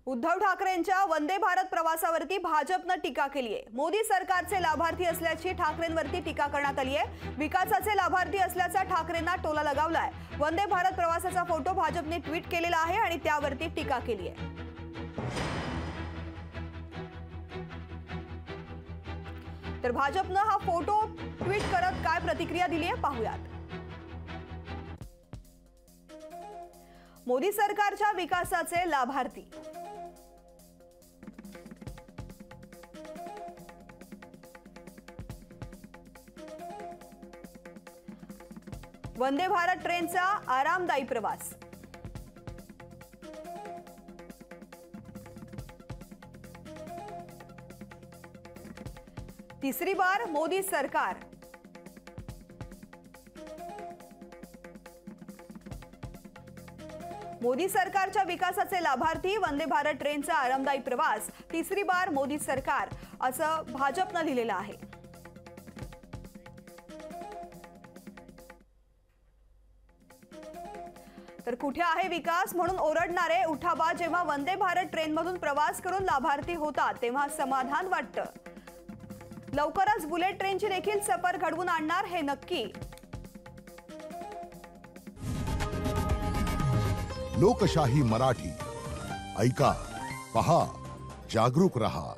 उद्धव ठाकरेंच्या वंदे भारत प्रवासावरती भाजपनं टीका केली आहे। मोदी सरकारचे लाभार्थी असल्याची ठाकरेंवरती टीका करण्यात आली आहे। विकासाचे लाभार्थी असल्याचा ठाकरेंना टोला लगावलाय। वंदे भारत प्रवासाचा फोटो भाजपने ट्विट केलेला आहे आणि त्यावरती टीका केली आहे। तर भाजपनं हा फोटो ट्विट करत काय प्रतिक्रिया दिली आहे पाहूयात। मोदी सरकारच्या विकासाचे लाभार्थी वंदे भारत ट्रेनचा आरामदायी प्रवास। तीसरी बार मोदी सरकार। मोदी सरकारच्या विकासाचे लाभार्थी वंदे भारत ट्रेनचा आरामदायी प्रवास। तीसरी बार मोदी सरकार असं भाजपनं लिहिलेलं आहे। तर कुठे आहे विकास म्हणून ओरडणारे उठावा जेव्हा वंदे भारत ट्रेनमधून प्रवास करून लाभार्थी होतात तेव्हा समाधान वाटतं। लवकरच बुलेट ट्रेनची देखील सफर घडवून आणणार हे नक्की। लोकशाही मराठी ऐका, पहा, जागरूक रहा।